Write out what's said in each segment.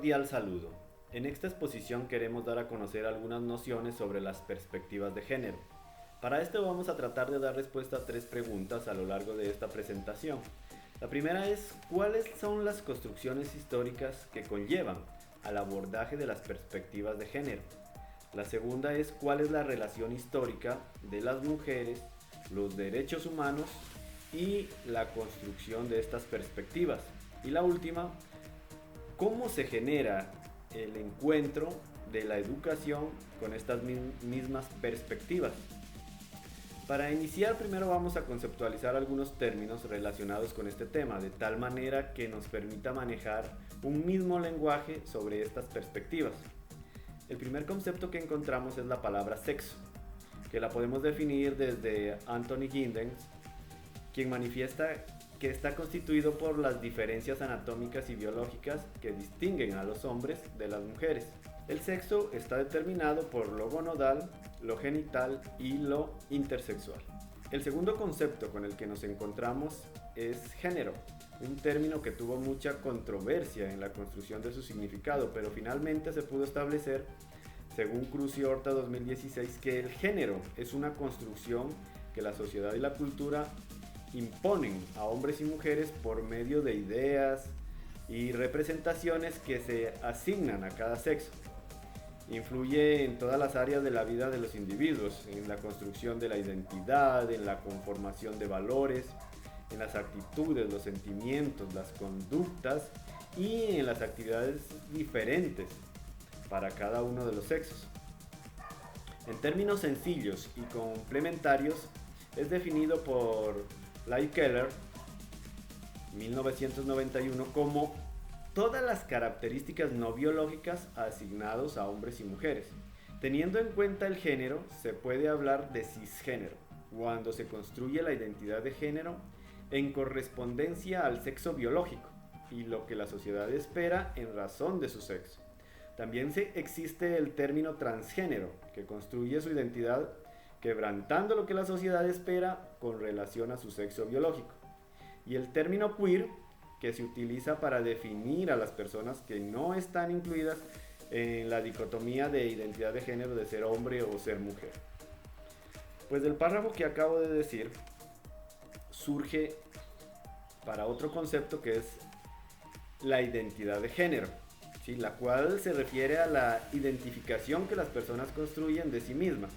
cordial saludo. En esta exposición queremos dar a conocer algunas nociones sobre las perspectivas de género. Para esto vamos a tratar de dar respuesta a tres preguntas a lo largo de esta presentación. La primera es, ¿cuáles son las construcciones históricas que conllevan al abordaje de las perspectivas de género? La segunda es, ¿cuál es la relación histórica de las mujeres, los derechos humanos y la construcción de estas perspectivas? Y la última, ¿cómo se genera el encuentro de la educación con estas mismas perspectivas? Para iniciar, primero vamos a conceptualizar algunos términos relacionados con este tema, de tal manera que nos permita manejar un mismo lenguaje sobre estas perspectivas. El primer concepto que encontramos es la palabra sexo, que la podemos definir desde Anthony Giddens, quien manifiesta que está constituido por las diferencias anatómicas y biológicas que distinguen a los hombres de las mujeres. El sexo está determinado por lo gonadal, lo genital y lo intersexual. El segundo concepto con el que nos encontramos es género, un término que tuvo mucha controversia en la construcción de su significado, pero finalmente se pudo establecer, según Cruz y Horta 2016, que el género es una construcción que la sociedad y la cultura imponen a hombres y mujeres por medio de ideas y representaciones que se asignan a cada sexo. Influye en todas las áreas de la vida de los individuos, en la construcción de la identidad, en la conformación de valores, en las actitudes, los sentimientos, las conductas y en las actividades diferentes para cada uno de los sexos. En términos sencillos y complementarios, es definido por Leigh Keller, 1991, como todas las características no biológicas asignados a hombres y mujeres. Teniendo en cuenta el género, se puede hablar de cisgénero, cuando se construye la identidad de género en correspondencia al sexo biológico y lo que la sociedad espera en razón de su sexo. También existe el término transgénero, que construye su identidad quebrantando lo que la sociedad espera con relación a su sexo biológico. Y el término queer, que se utiliza para definir a las personas que no están incluidas en la dicotomía de identidad de género de ser hombre o ser mujer. Pues del párrafo que acabo de decir surge para otro concepto que es la identidad de género, ¿sí? La cual se refiere a la identificación que las personas construyen de sí mismas.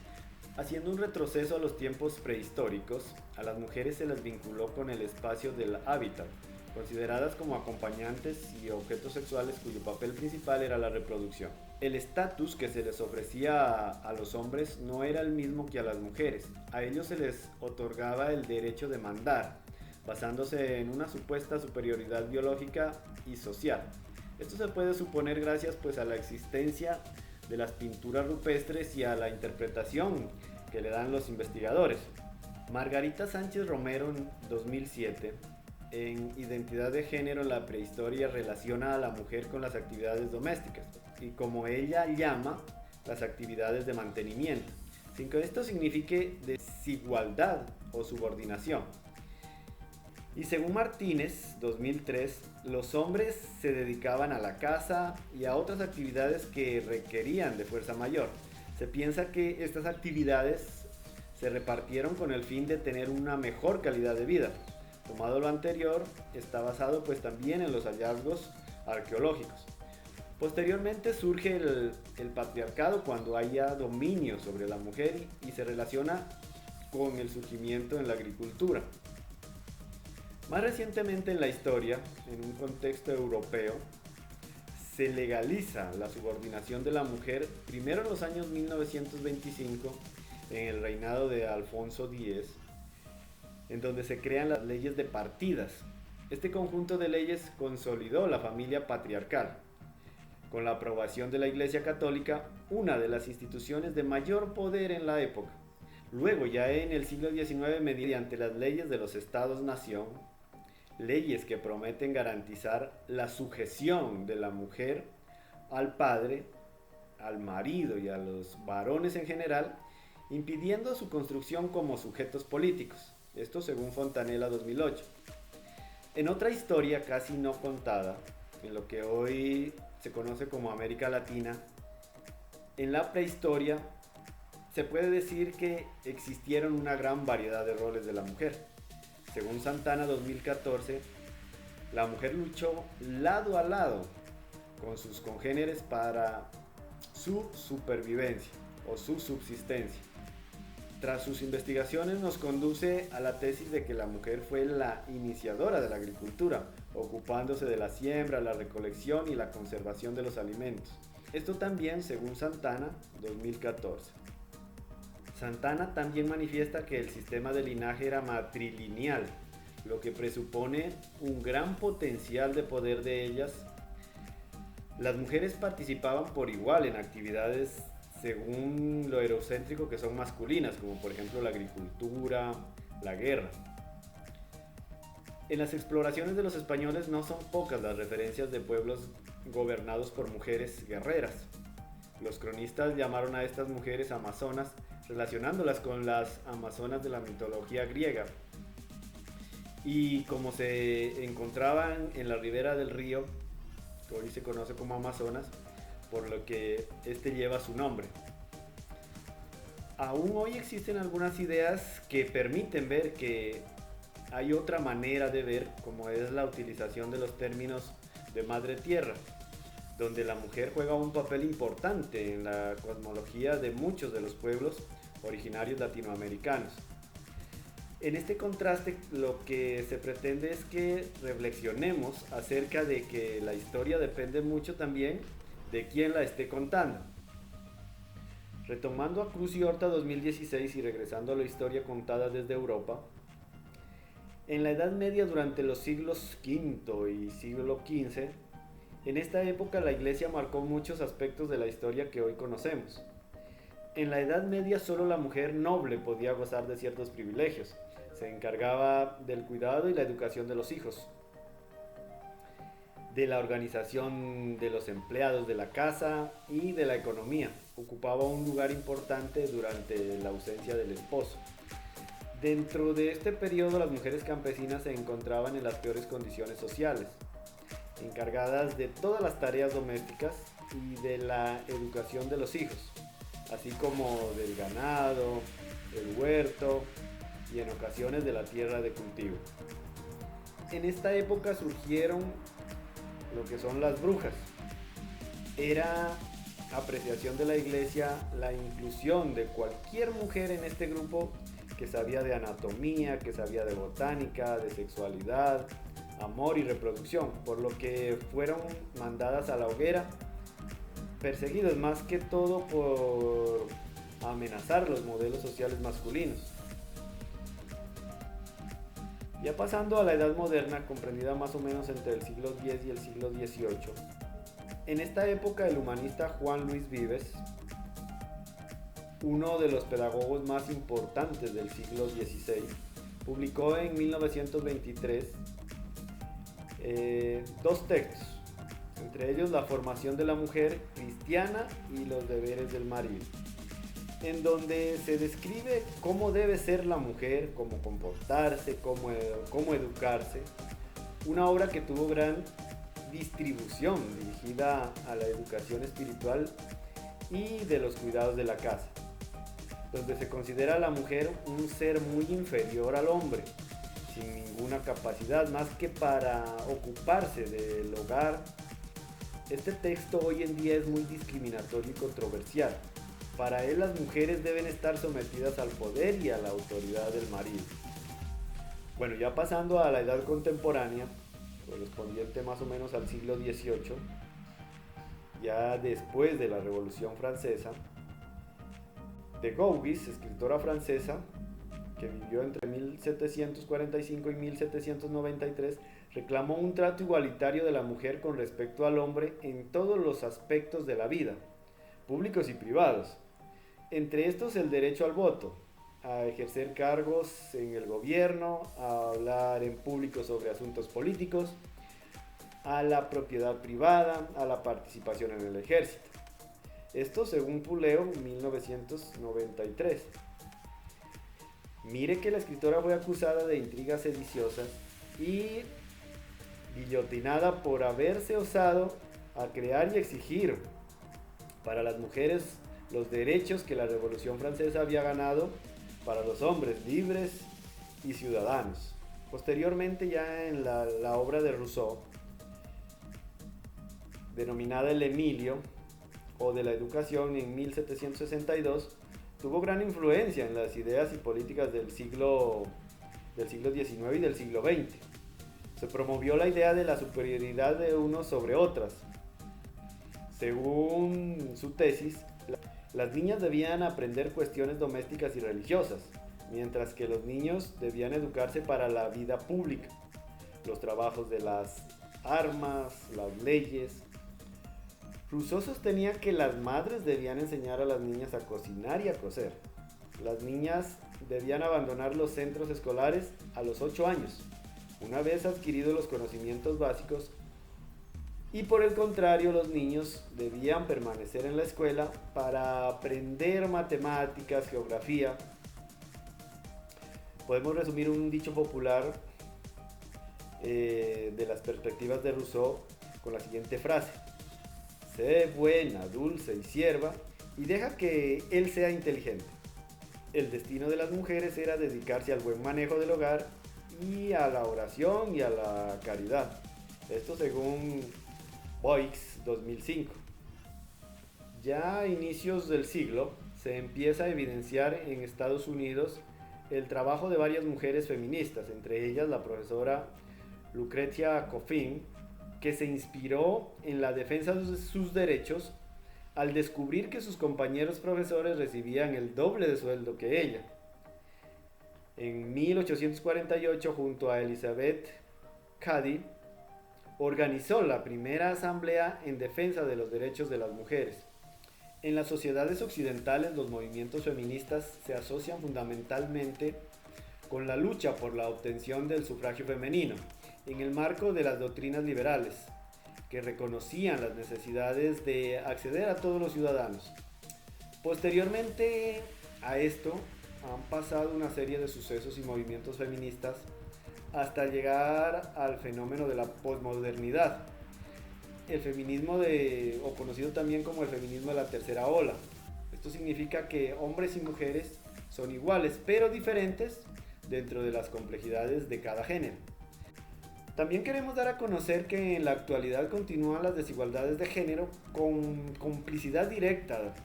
Haciendo un retroceso a los tiempos prehistóricos, a las mujeres se las vinculó con el espacio del hábitat, consideradas como acompañantes y objetos sexuales cuyo papel principal era la reproducción. El estatus que se les ofrecía a los hombres no era el mismo que a las mujeres. A ellos se les otorgaba el derecho de mandar, basándose en una supuesta superioridad biológica y social. Esto se puede suponer gracias a la existencia de las pinturas rupestres y a la interpretación que le dan los investigadores. Margarita Sánchez Romero, en 2007, en Identidad de Género en la Prehistoria, relaciona a la mujer con las actividades domésticas y, como ella llama, las actividades de mantenimiento, sin que esto signifique desigualdad o subordinación. Y según Martínez, 2003, los hombres se dedicaban a la casa y a otras actividades que requerían de fuerza mayor. Se piensa que estas actividades se repartieron con el fin de tener una mejor calidad de vida. Tomado lo anterior, está basado también en los hallazgos arqueológicos. Posteriormente surge el patriarcado cuando haya dominio sobre la mujer y se relaciona con el surgimiento en la agricultura. Más recientemente en la historia, en un contexto europeo, se legaliza la subordinación de la mujer, primero en los años 1925, en el reinado de Alfonso X, en donde se crean las leyes de partidas. Este conjunto de leyes consolidó la familia patriarcal. Con la aprobación de la Iglesia Católica, una de las instituciones de mayor poder en la época. Luego, ya en el siglo XIX, mediante las leyes de los Estados-nación, leyes que prometen garantizar la sujeción de la mujer al padre, al marido y a los varones en general, impidiendo su construcción como sujetos políticos. Esto según Fontanella 2008. En otra historia casi no contada, en lo que hoy se conoce como América Latina, en la prehistoria se puede decir que existieron una gran variedad de roles de la mujer. Según Santana 2014, la mujer luchó lado a lado con sus congéneres para su supervivencia o su subsistencia. Tras sus investigaciones nos conduce a la tesis de que la mujer fue la iniciadora de la agricultura, ocupándose de la siembra, la recolección y la conservación de los alimentos. Esto también según Santana 2014. Santana también manifiesta que el sistema de linaje era matrilineal, lo que presupone un gran potencial de poder de ellas. Las mujeres participaban por igual en actividades según lo eurocéntrico que son masculinas, como por ejemplo la agricultura, la guerra. En las exploraciones de los españoles no son pocas las referencias de pueblos gobernados por mujeres guerreras. Los cronistas llamaron a estas mujeres amazonas, relacionándolas con las amazonas de la mitología griega. Y como se encontraban en la ribera del río, que hoy se conoce como Amazonas, por lo que este lleva su nombre. Aún hoy existen algunas ideas que permiten ver que hay otra manera de ver, como es la utilización de los términos de madre tierra, donde la mujer juega un papel importante en la cosmología de muchos de los pueblos originarios latinoamericanos. En este contraste lo que se pretende es que reflexionemos acerca de que la historia depende mucho también de quién la esté contando. Retomando a Cruz y Horta 2016 y regresando a la historia contada desde Europa, en la Edad Media durante los siglos V y siglo XV, en esta época la Iglesia marcó muchos aspectos de la historia que hoy conocemos. En la Edad Media solo la mujer noble podía gozar de ciertos privilegios. Se encargaba del cuidado y la educación de los hijos, de la organización de los empleados de la casa y de la economía. Ocupaba un lugar importante durante la ausencia del esposo. Dentro de este periodo las mujeres campesinas se encontraban en las peores condiciones sociales, encargadas de todas las tareas domésticas y de la educación de los hijos, así como del ganado, del huerto y en ocasiones de la tierra de cultivo. En esta época surgieron lo que son las brujas. Era apreciación de la Iglesia la inclusión de cualquier mujer en este grupo que sabía de anatomía, que sabía de botánica, de sexualidad, amor y reproducción, por lo que fueron mandadas a la hoguera, perseguidas más que todo por amenazar los modelos sociales masculinos. Ya pasando a la Edad Moderna, comprendida más o menos entre el siglo X y el siglo XVIII, en esta época el humanista Juan Luis Vives, uno de los pedagogos más importantes del siglo XVI, publicó en 1923 dos textos, entre ellos La formación de la mujer cristiana y Los deberes del marido, en donde se describe cómo debe ser la mujer, cómo comportarse, cómo educarse. Una obra que tuvo gran distribución dirigida a la educación espiritual y de los cuidados de la casa, donde se considera a la mujer un ser muy inferior al hombre, sin ninguna capacidad más que para ocuparse del hogar. Este texto hoy en día es muy discriminatorio y controversial. Para él las mujeres deben estar sometidas al poder y a la autoridad del marido. Bueno, ya pasando a la edad contemporánea, correspondiente más o menos al siglo XVIII, ya después de la Revolución Francesa, de Gauguis, escritora francesa, que vivió entre 1745 y 1793, reclamó un trato igualitario de la mujer con respecto al hombre en todos los aspectos de la vida, públicos y privados. Entre estos el derecho al voto, a ejercer cargos en el gobierno, a hablar en público sobre asuntos políticos, a la propiedad privada, a la participación en el ejército. Esto según Puleo, 1993. Mire que la escritora fue acusada de intrigas sediciosas y guillotinada por haberse osado a crear y exigir para las mujeres los derechos que la Revolución Francesa había ganado para los hombres libres y ciudadanos. Posteriormente, ya en la obra de Rousseau, denominada El Emilio, o de la educación en 1762, tuvo gran influencia en las ideas y políticas del siglo XIX y del siglo XX. Se promovió la idea de la superioridad de unos sobre otras. Según su tesis, las niñas debían aprender cuestiones domésticas y religiosas, mientras que los niños debían educarse para la vida pública, los trabajos de las armas, las leyes. Rousseau sostenía que las madres debían enseñar a las niñas a cocinar y a coser. Las niñas debían abandonar los centros escolares a los 8 años, una vez adquiridos los conocimientos básicos, y por el contrario, los niños debían permanecer en la escuela para aprender matemáticas, geografía. Podemos resumir un dicho popular de las perspectivas de Rousseau con la siguiente frase: sé buena, dulce y sierva, y deja que él sea inteligente. El destino de las mujeres era dedicarse al buen manejo del hogar y a la oración y a la caridad. Esto según Boix 2005. Ya a inicios del siglo se empieza a evidenciar en Estados Unidos el trabajo de varias mujeres feministas, entre ellas la profesora Lucretia Coffin, que se inspiró en la defensa de sus derechos al descubrir que sus compañeros profesores recibían el doble de sueldo que ella. En 1848, junto a Elizabeth Cady, organizó la primera asamblea en defensa de los derechos de las mujeres. En las sociedades occidentales, los movimientos feministas se asocian fundamentalmente con la lucha por la obtención del sufragio femenino, en el marco de las doctrinas liberales, que reconocían las necesidades de acceder a todos los ciudadanos. Posteriormente a esto, han pasado una serie de sucesos y movimientos feministas hasta llegar al fenómeno de la posmodernidad, el feminismo o conocido también como el feminismo de la tercera ola. Esto significa que hombres y mujeres son iguales pero diferentes dentro de las complejidades de cada género. También queremos dar a conocer que en la actualidad continúan las desigualdades de género con complicidad directa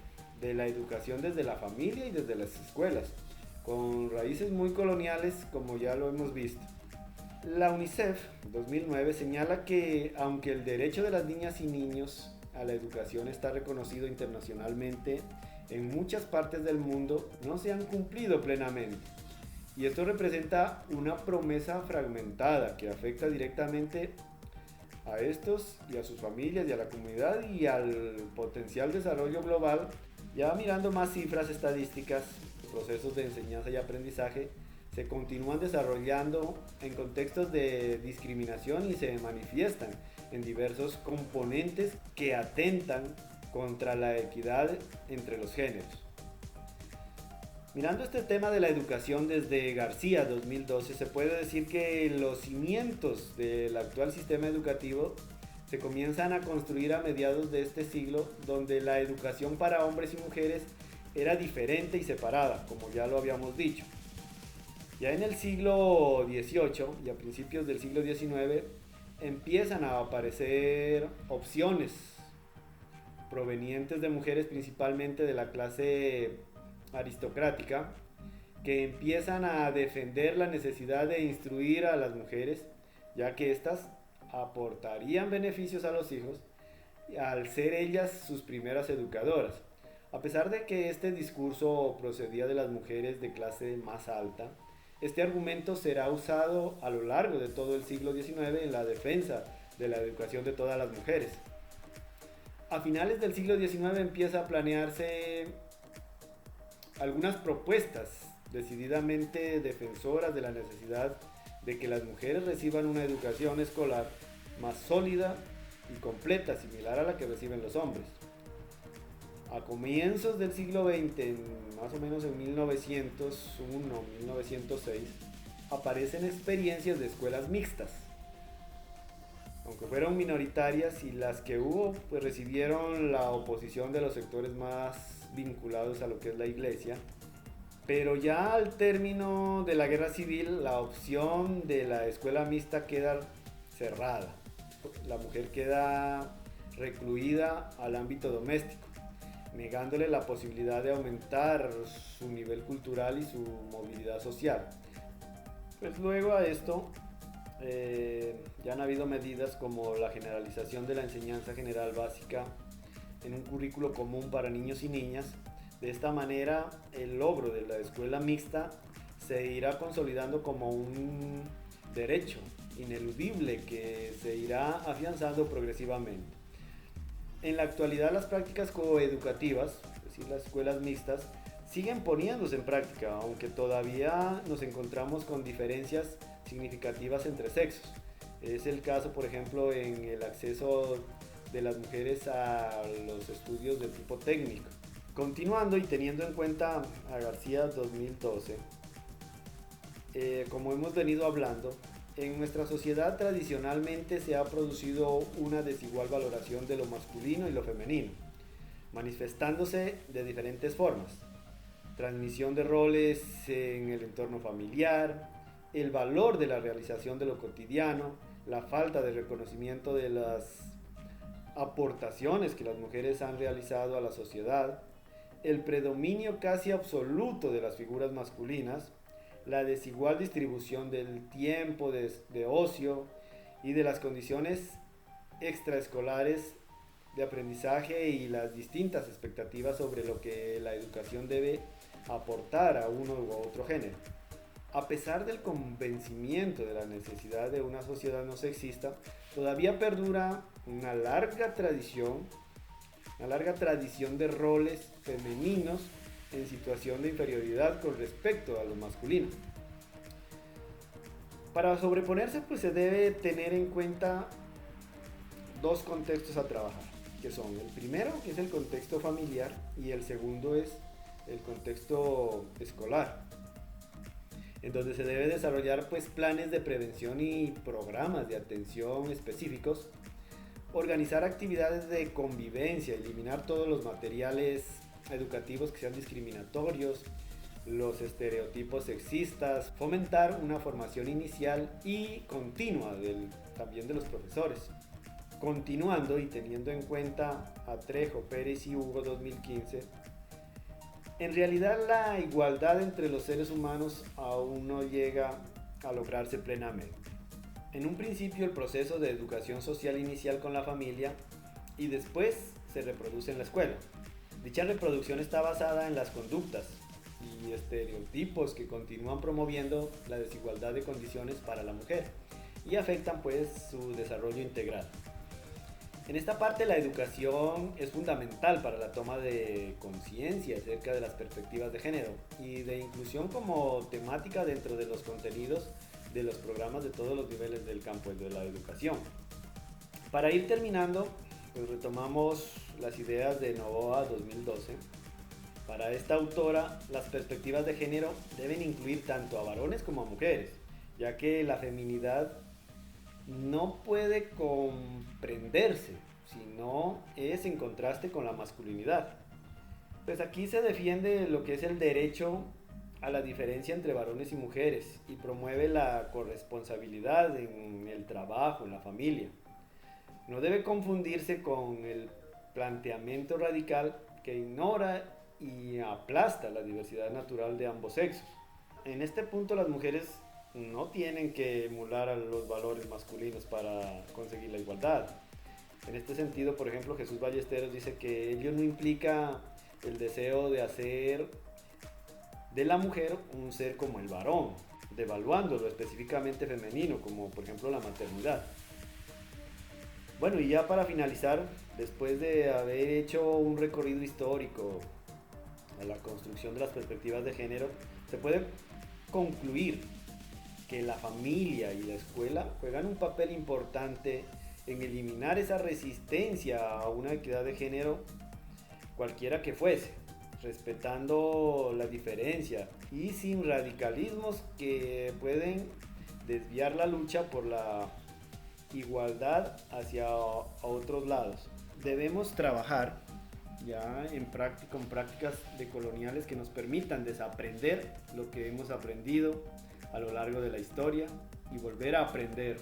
de la educación desde la familia y desde las escuelas, con raíces muy coloniales, como ya lo hemos visto. La UNICEF 2009 señala que aunque el derecho de las niñas y niños a la educación está reconocido internacionalmente, en muchas partes del mundo no se han cumplido plenamente. Y esto representa una promesa fragmentada que afecta directamente a estos y a sus familias y a la comunidad y al potencial desarrollo global. Ya mirando más cifras estadísticas, procesos de enseñanza y aprendizaje se continúan desarrollando en contextos de discriminación y se manifiestan en diversos componentes que atentan contra la equidad entre los géneros. Mirando este tema de la educación desde García 2012, se puede decir que los cimientos del actual sistema educativo se comienzan a construir a mediados de este siglo, donde la educación para hombres y mujeres era diferente y separada, como ya lo habíamos dicho. Ya en el siglo XVIII y a principios del siglo XIX empiezan a aparecer opciones provenientes de mujeres, principalmente de la clase aristocrática, que empiezan a defender la necesidad de instruir a las mujeres, ya que éstas aportarían beneficios a los hijos al ser ellas sus primeras educadoras. A pesar de que este discurso procedía de las mujeres de clase más alta, este argumento será usado a lo largo de todo el siglo XIX en la defensa de la educación de todas las mujeres. A finales del siglo XIX empieza a planearse algunas propuestas decididamente defensoras de la necesidad de que las mujeres reciban una educación escolar más sólida y completa, similar a la que reciben los hombres. A comienzos del siglo XX, más o menos en 1901-1906, aparecen experiencias de escuelas mixtas. aunque fueron minoritarias, y las que hubo pues recibieron la oposición de los sectores más vinculados a lo que es la iglesia. Pero ya al término de la guerra civil, la opción de la escuela mixta queda cerrada. La mujer queda recluida al ámbito doméstico, negándole la posibilidad de aumentar su nivel cultural y su movilidad social. Pues luego a esto ya han habido medidas como la generalización de la enseñanza general básica en un currículo común para niños y niñas. De esta manera, el logro de la escuela mixta se irá consolidando como un derecho ineludible que se irá afianzando progresivamente. En la actualidad, las prácticas coeducativas, es decir, las escuelas mixtas, siguen poniéndose en práctica, aunque todavía nos encontramos con diferencias significativas entre sexos. Es el caso, por ejemplo, en el acceso de las mujeres a los estudios de tipo técnico. Continuando y teniendo en cuenta a García 2012, como hemos venido hablando, en nuestra sociedad tradicionalmente se ha producido una desigual valoración de lo masculino y lo femenino, manifestándose de diferentes formas. Transmisión de roles en el entorno familiar, el valor de la realización de lo cotidiano, la falta de reconocimiento de las aportaciones que las mujeres han realizado a la sociedad, el predominio casi absoluto de las figuras masculinas, la desigual distribución del tiempo de ocio y de las condiciones extraescolares de aprendizaje y las distintas expectativas sobre lo que la educación debe aportar a uno u otro género. A pesar del convencimiento de la necesidad de una sociedad no sexista, todavía perdura una larga tradición de roles femeninos en situación de inferioridad con respecto a lo masculino. Para sobreponerse, pues se debe tener en cuenta dos contextos a trabajar, que son el primero, que es el contexto familiar, y el segundo es el contexto escolar, en donde se debe desarrollar pues planes de prevención y programas de atención específicos, organizar actividades de convivencia, eliminar todos los materiales educativos que sean discriminatorios, los estereotipos sexistas, fomentar una formación inicial y continua también de los profesores. Continuando y teniendo en cuenta a Trejo, Pérez y Hugo 2015, en realidad la igualdad entre los seres humanos aún no llega a lograrse plenamente. En un principio el proceso de educación social inicial con la familia y después se reproduce en la escuela. Dicha reproducción está basada en las conductas y estereotipos que continúan promoviendo la desigualdad de condiciones para la mujer y afectan pues su desarrollo integral. En esta parte la educación es fundamental para la toma de conciencia acerca de las perspectivas de género y de inclusión como temática dentro de los contenidos de los programas de todos los niveles del campo de la educación. Para ir terminando, pues retomamos las ideas de Novoa 2012. Para esta autora, las perspectivas de género deben incluir tanto a varones como a mujeres, ya que la feminidad no puede comprenderse si no es en contraste con la masculinidad. Pues aquí se defiende lo que es el derecho a la diferencia entre varones y mujeres y promueve la corresponsabilidad en el trabajo, en la familia. No debe confundirse con el planteamiento radical que ignora y aplasta la diversidad natural de ambos sexos. En este punto las mujeres no tienen que emular a los valores masculinos para conseguir la igualdad. En este sentido, por ejemplo, Jesús Ballesteros dice que ello no implica el deseo de hacer de la mujer un ser como el varón, devaluando lo específicamente femenino, como por ejemplo la maternidad. Bueno, y ya para finalizar, después de haber hecho un recorrido histórico a la construcción de las perspectivas de género, se puede concluir que la familia y la escuela juegan un papel importante en eliminar esa resistencia a una equidad de género, cualquiera que fuese, respetando la diferencia y sin radicalismos que pueden desviar la lucha por la igualdad hacia otros lados. Debemos trabajar ya con prácticas decoloniales que nos permitan desaprender lo que hemos aprendido a lo largo de la historia y volver a aprender